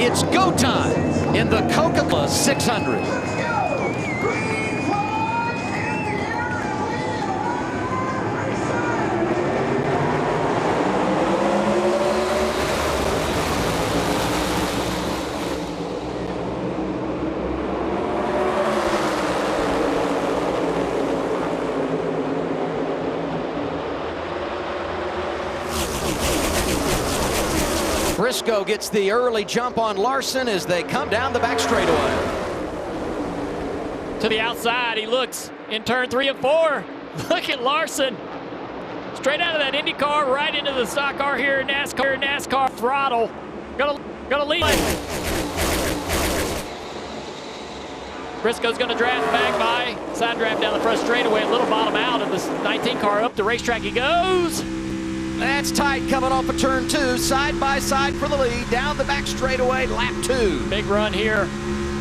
It's go time in the Coca-Cola 600. Briscoe gets the early jump on Larson as they come down the back straightaway. To the outside, he looks in turn 3 and 4. Look at Larson. Straight out of that Indy car, right into the stock car here in NASCAR. NASCAR throttle. Gonna lead. Briscoe's gonna draft back by. Side draft down the front straightaway. A little bottom out of this 19 car. Up the racetrack he goes. That's tight coming off of turn 2, side by side for the lead, down the back straightaway, lap 2. Big run here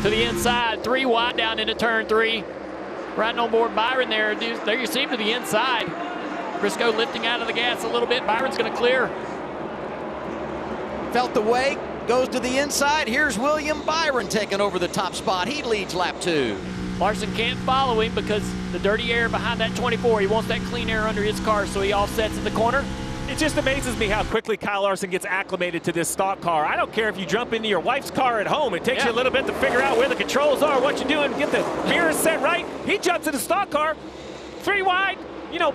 to the inside, 3 wide down into turn 3. Riding on board Byron there. There you see him to the inside. Briscoe lifting out of the gas a little bit. Byron's gonna clear. Felt the wake, goes to the inside. Here's William Byron taking over the top spot. He leads lap 2. Larson can't follow him because the dirty air behind that 24. He wants that clean air under his car, so he offsets in the corner. It just amazes me how quickly Kyle Larson gets acclimated to this stock car. I don't care if you jump into your wife's car at home. It takes you a little bit to figure out where the controls are, what you're doing, get the mirrors set right. He jumps in the stock car, 3 wide,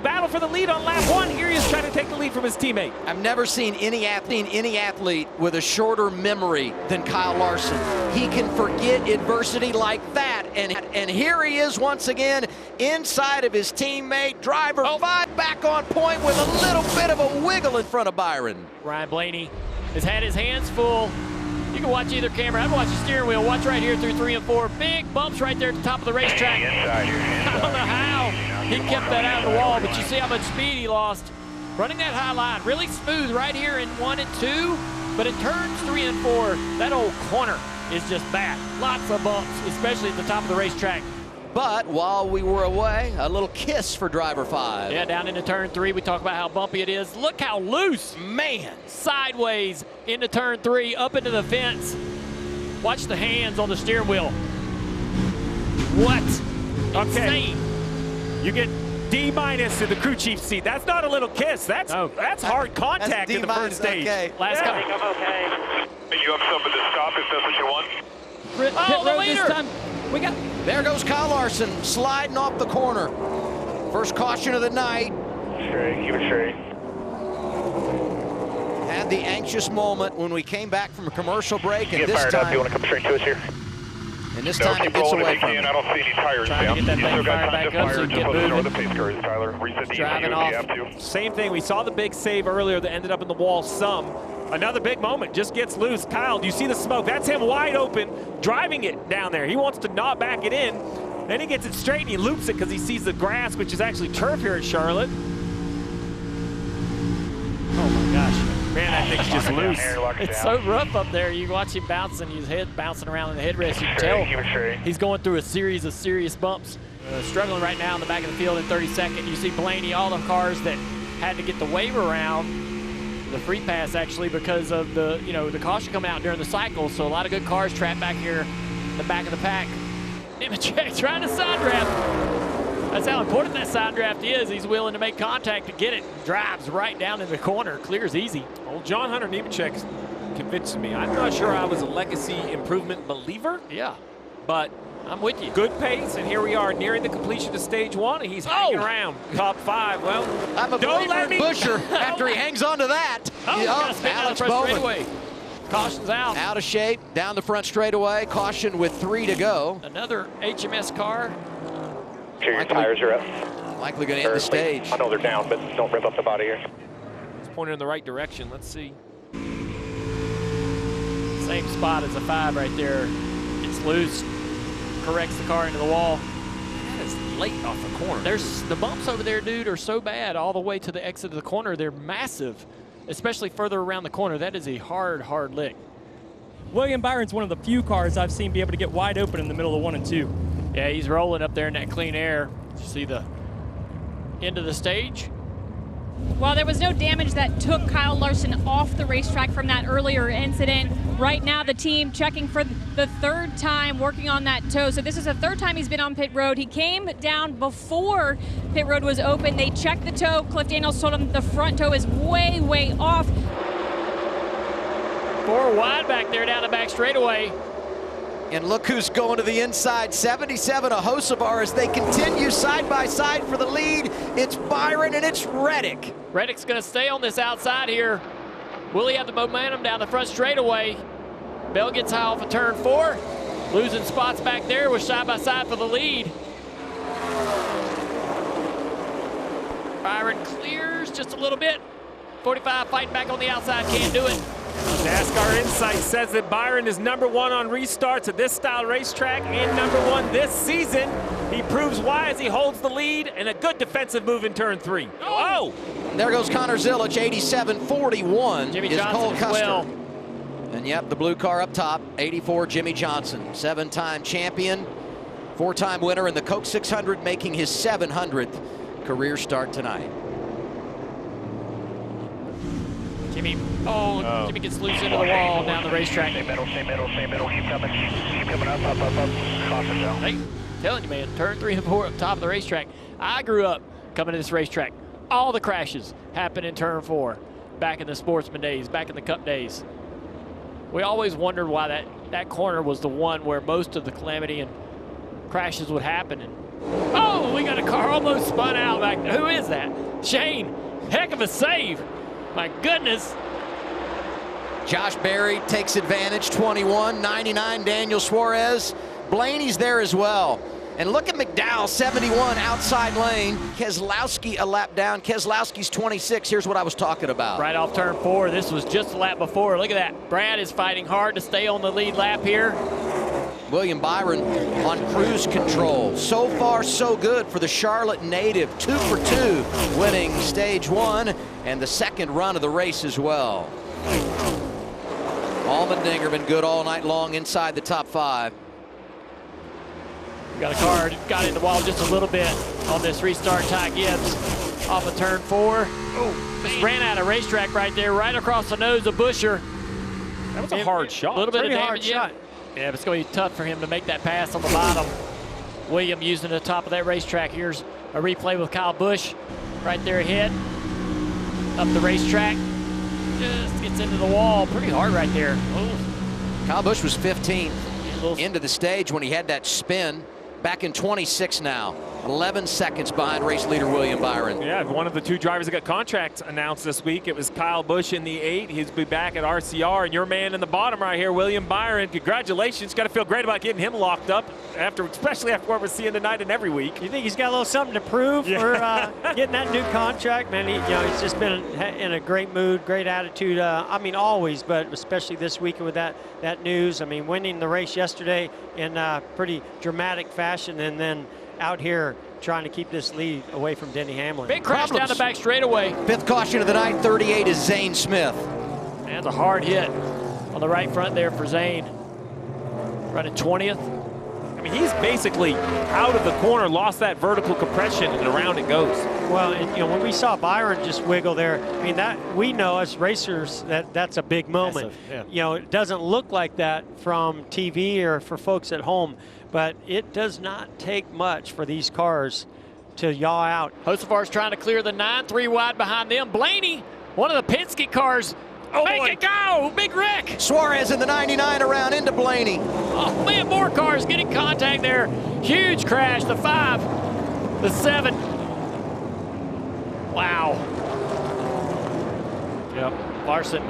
battle for the lead on lap 1. Here he is trying to take the lead from his teammate. I've never seen any athlete with a shorter memory than Kyle Larson. He can forget adversity like that, and here he is once again inside of his teammate. Driver 5 back on point with a little bit of a wiggle in front of Byron. Ryan Blaney has had his hands full. You can watch either camera. I'd watch the steering wheel. Watch right here through 3 and 4. Big bumps right there at the top of the racetrack. I don't know how he kept that out of the wall, but you see how much speed he lost. Running that high line, really smooth right here in 1 and 2, but in turns 3 and 4, that old corner is just bad. Lots of bumps, especially at the top of the racetrack. But while we were away, a little kiss for driver 5. Yeah, down into turn 3, we talk about how bumpy it is. Look how loose, man. Sideways into turn 3, up into the fence. Watch the hands on the steering wheel. What? Insane. You get D- in the crew chief seat. That's not a little kiss. That's hard contact in the first stage. Okay. Last guy. I'm okay. You have something to stop if that's what you want. The leader. This time. We got. There goes Kyle Larson sliding off the corner. First caution of the night. Straight, keep it straight. Had the anxious moment when we came back from a commercial break, and Get this fired time, up. You want to come straight to us here? and this time it gets away from him. I don't see any tires Trying to get that thing fired back up so you can get moving. The pace cars, Tyler. Reset the Driving ECU if you have to. Same thing. We saw the big save earlier that ended up in the wall some. Another big moment, just gets loose. Kyle, do you see the smoke? That's him wide open, driving it down there. He wants to not back it in. Then he gets it straight and he loops it because he sees the grass, which is actually turf here at Charlotte. Oh my gosh. Man, that thing's just loose. It's so rough up there. You watch him bouncing, his head bouncing around in the headrest. You can tell he's going through a series of serious bumps. Struggling right now in the back of the field in 32nd. You see Blaney, all the cars that had to get the wave around. The free pass actually because of the the caution coming out during the cycle, so a lot of good cars trapped back here in the back of the pack. Nemechek trying to side draft. That's how important that side draft is. He's willing to make contact to get it. Drives right down in the corner, clears easy. Old John Hunter Nemechek convinced me. I'm not sure I was a legacy improvement believer. Yeah, but I'm with you. Good pace, and here we are nearing the completion of stage 1, and he's hanging around top 5. Well, I'm a believer in Busher after he hangs on to that. Alex Bowman. Caution's out. Out of shape, down the front straightaway. Caution with 3 to go. Another HMS car. Sure, your tires are up. Likely going to end the stage. I know they're down, but don't rip up the body here. It's pointed in the right direction. Let's see. Same spot as a 5 right there. It's loose. Corrects the car into the wall. That is late off the corner. There's the bumps over there, dude, are so bad all the way to the exit of the corner. They're massive, especially further around the corner. That is a hard lick. William Byron's one of the few cars I've seen be able to get wide open in the middle of 1 and 2. Yeah, he's rolling up there in that clean air. You see the end of the stage. While there was no damage that took Kyle Larson off the racetrack from that earlier incident, right now the team checking for the third time, working on that toe. So this is the third time he's been on pit road. He came down before pit road was open. They checked the toe. Cliff Daniels told him the front toe is way, way off. 4 wide back there down the back straightaway. And look who's going to the inside. 77, a Hocevar, as they continue side by side for the lead. It's Byron and it's Reddick. Reddick's going to stay on this outside here. Will he have the momentum down the front straightaway? Bell gets high off of turn 4. Losing spots back there with side by side for the lead. Byron clears just a little bit. 45 fighting back on the outside, can't do it. NASCAR Insight says that Byron is #1 on restarts at this style racetrack and #1 this season. He proves why as he holds the lead and a good defensive move in turn 3. Oh! There goes Connor Zilic, 87-41 Jimmy is Johnson Cole as Custer. well. And yep, the blue car up top, 84 Jimmy Johnson, 7-time champion, 4-time winner in the Coke 600, making his 700th career start tonight. Jimmy gets loose into the wall down the racetrack. Stay middle, keep coming up. Caution down. Hey, telling you, man, turn 3 and 4 up top of the racetrack. I grew up coming to this racetrack. All the crashes happened in turn 4, back in the Sportsman days, back in the Cup days. We always wondered why that corner was the one where most of the calamity and crashes would happen. And oh, we got a car almost spun out back there. Who is that? Shane, heck of a save. My goodness. Josh Berry takes advantage, 21, 99 Daniel Suarez. Blaney's there as well. And look at McDowell, 71, outside lane. Keselowski a lap down. Keselowski's 26. Here's what I was talking about. Right off turn 4. This was just a lap before. Look at that. Brad is fighting hard to stay on the lead lap here. William Byron on cruise control. So far, so good for the Charlotte native. 2 for 2, winning stage 1 and the second run of the race as well. Allmendinger been good all night long inside the top 5. Got a car, got in the wall just a little bit on this restart. Ty Gibbs off of turn 4. Oh, just ran out of racetrack right there, right across the nose of Busher. That was a hard shot. A little bit Pretty of hard damage. shot. Yeah, but it's going to be tough for him to make that pass on the bottom. William using the top of that racetrack. Here's a replay with Kyle Busch right there ahead. Up the racetrack. Just gets into the wall. Pretty hard right there. Ooh. Kyle Busch was 15th into the stage when he had that spin. Back in 26 now. 11 seconds behind race leader William Byron. Yeah, one of the 2 drivers that got contracts announced this week. It was Kyle Busch in the 8. He'll be back at RCR. And your man in the bottom right here, William Byron, congratulations. Got to feel great about getting him locked up, especially after what we're seeing tonight and every week. You think he's got a little something to prove for getting that new contract? Man, he's just been in a great mood, great attitude. I mean, always, but especially this weekend with that news. I mean, winning the race yesterday in pretty dramatic fashion, and then out here trying to keep this lead away from Denny Hamlin. Big crash down the back straightaway. 5th caution of the night, 38 is Zane Smith. And a hard hit on the right front there for Zane. Running 20th. I mean, he's basically out of the corner, lost that vertical compression, and around it goes. Well, and, when we saw Byron just wiggle there, I mean, that we know as racers that's a big moment. It doesn't look like that from TV or for folks at home, but it does not take much for these cars to yaw out. Hocevar's trying to clear the 9, 3 wide behind them. Blaney, one of the Penske cars. Oh, make it go! Big wreck! Suarez in the 99 around into Blaney. Oh, man, more cars getting contact there. Huge crash, the 5, the 7. Wow. Yep, Larson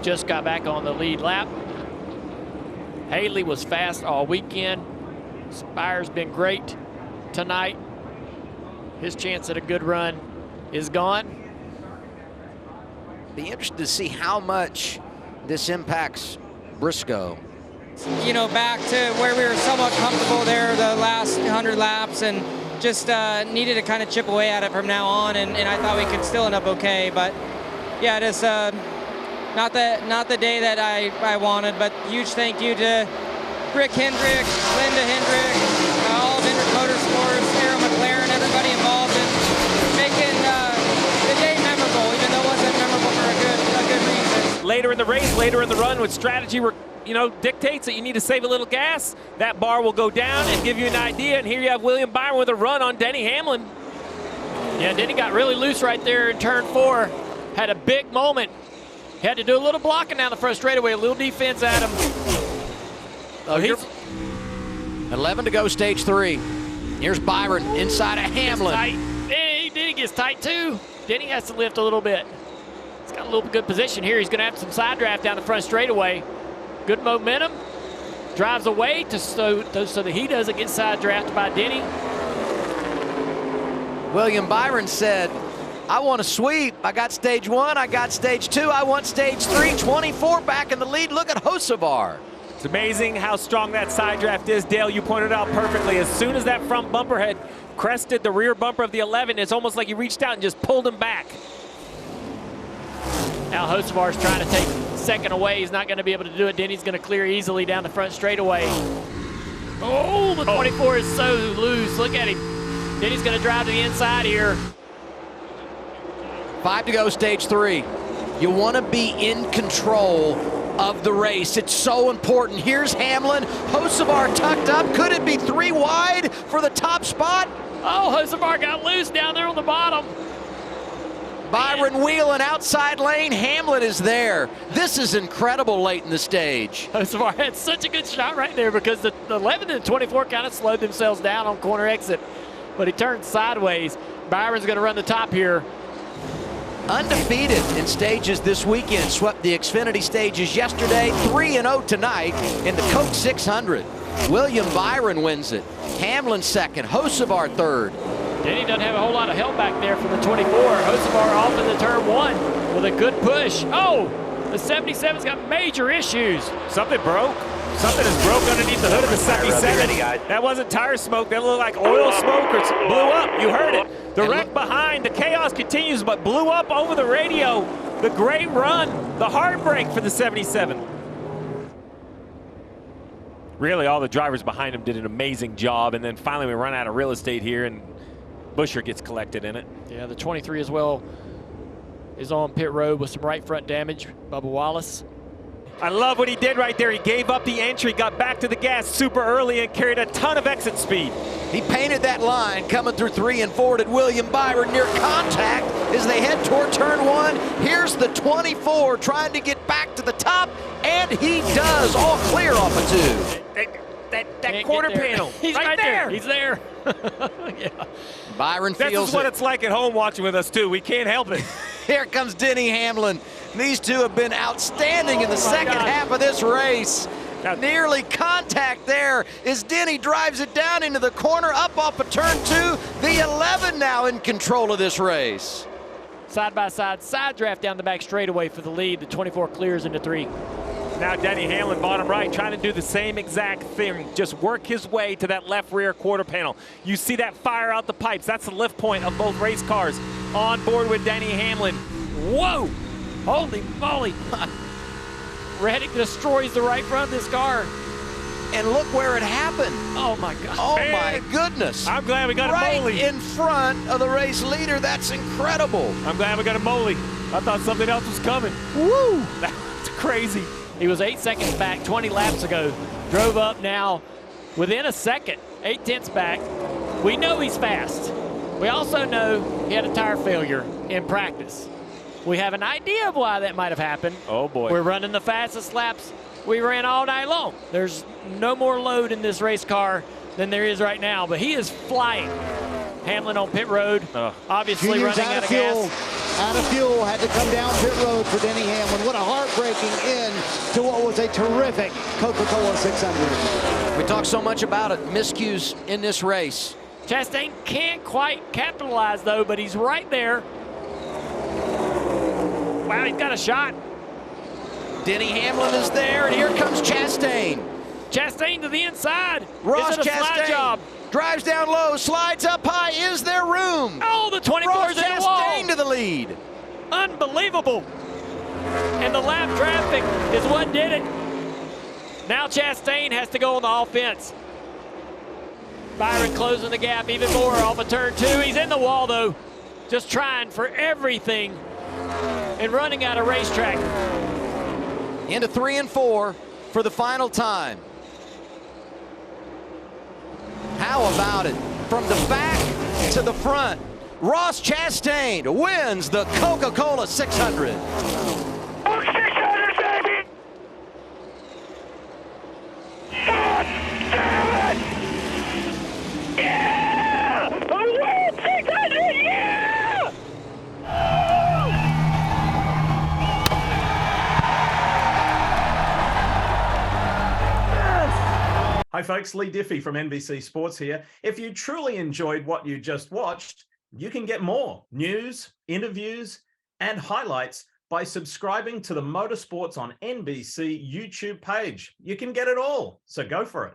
just got back on the lead lap. Haley was fast all weekend. Spire's been great tonight. His chance at a good run is gone. Be interested to see how much this impacts Briscoe. Back to where we were somewhat comfortable there the last 100 laps, and just needed to kind of chip away at it from now on, and I thought we could still end up okay. But yeah, it is not the day that I wanted, but huge thank you to Rick Hendrick, Linda Hendrick, all of Hendrick Motorsports, Arrow McLaren, everybody involved in making the day later in the race, later in the run, with strategy, dictates that you need to save a little gas, that bar will go down and give you an idea. And here you have William Byron with a run on Denny Hamlin. Yeah, Denny got really loose right there in turn 4. Had a big moment. Had to do a little blocking down the front straightaway, a little defense at him. Oh, here's 11 to go, stage 3. Here's Byron inside of Hamlin. Tight. Denny gets tight too. Denny has to lift a little bit. He's got a little good position here. He's going to have some side draft down the front straightaway. Good momentum. Drives away so that he doesn't get side drafted by Denny. William Byron said, I want to sweep. I got stage 1, I got stage 2, I want stage 3. 24 back in the lead. Look at Hocevar. It's amazing how strong that side draft is. Dale, you pointed out perfectly. As soon as that front bumper had crested the rear bumper of the 11, it's almost like he reached out and just pulled him back. Now Hocevar's trying to take second away. He's not going to be able to do it. Denny's going to clear easily down the front straightaway. Oh, the 24 is so loose. Look at him. Denny's going to drive to the inside here. 5 to go, stage 3. You want to be in control of the race. It's so important. Here's Hamlin. Hocevar tucked up. Could it be 3 wide for the top spot? Oh, Hocevar got loose down there on the bottom. Byron wheeling outside lane. Hamlin is there. This is incredible late in the stage. Hocevar had such a good shot right there because the 11 and the 24 kind of slowed themselves down on corner exit, but he turned sideways. Byron's going to run the top here. Undefeated in stages this weekend. Swept the Xfinity stages yesterday. 3-0 tonight in the Coke 600. William Byron wins it. Hamlin second. Hocevar third. Denny doesn't have a whole lot of help back there from the 24. Hocevar off in the turn 1 with a good push. Oh, the 77's got major issues. Something broke. Something is broke underneath the hood of the 77. That wasn't tire smoke. That looked like oil smoke or blew up. You heard it. The wreck behind. The chaos continues, but blew up over the radio. The great run. The heartbreak for the 77. Really, all the drivers behind him did an amazing job. And then finally we run out of real estate here, and Buscher gets collected in it. Yeah, the 23 as well is on pit road with some right front damage. Bubba Wallace. I love what he did right there. He gave up the entry, got back to the gas super early, and carried a ton of exit speed. He painted that line coming through 3 and 4. Did William Byron near contact as they head toward turn 1. Here's the 24 trying to get back to the top, and he does. All clear off of 2. That quarter panel. He's right there. He's there. Yeah. Byron feels This is what it's like at home watching with us, too. We can't help it. Here comes Denny Hamlin. These two have been outstanding in the second half of this race. Nearly contact there as Denny drives it down into the corner, up off of turn 2. The 11 now in control of this race. Side by side, side draft down the back straightaway for the lead. The 24 clears into 3. Now Denny Hamlin, bottom right, trying to do the same exact thing. Just work his way to that left rear quarter panel. You see that fire out the pipes. That's the lift point of both race cars. On board with Denny Hamlin. Whoa! Holy moly! Reddick destroys the right front of this car. And look where it happened. Oh my God. Oh my goodness. I'm glad we got right a Moley. in front of the race leader. That's incredible. I'm glad we got a Moley. I thought something else was coming. Woo! That's crazy. He was 8 seconds back 20 laps ago. Drove up now within a second, 8/10 back. We know he's fast. We also know he had a tire failure in practice. We have an idea of why that might have happened. Oh boy. We're running the fastest laps we ran all night long. There's no more load in this race car than there is right now, but he is flying. Hamlin on pit road, obviously Junior's running out of gas. Out of fuel, had to come down pit road for Denny Hamlin. What a heartbreaking end to what was a terrific Coca-Cola 600. We talk so much about it, miscues in this race. Chastain can't quite capitalize though, but he's right there. Wow, he's got a shot. Denny Hamlin is there, and here comes Chastain. Chastain to the inside. Ross Is it a slide Chastain job? drives down low, slides up high. Is there room? Oh, the 24 Ross is in the wall. Chastain to the lead. Unbelievable. And the lap traffic is what did it. Now Chastain has to go on the offense. Byron closing the gap even more off of turn 2. He's in the wall though, just trying for everything and running out of racetrack. into 3 and 4 for the final time. How about it? From the back to the front, Ross Chastain wins the Coca-Cola 600. Oh, 600, baby! God damn it! Yeah! I win 600, yeah! Hi folks, Lee Diffie from NBC Sports here. If you truly enjoyed what you just watched, you can get more news, interviews, and highlights by subscribing to the Motorsports on NBC YouTube page. You can get it all, so go for it.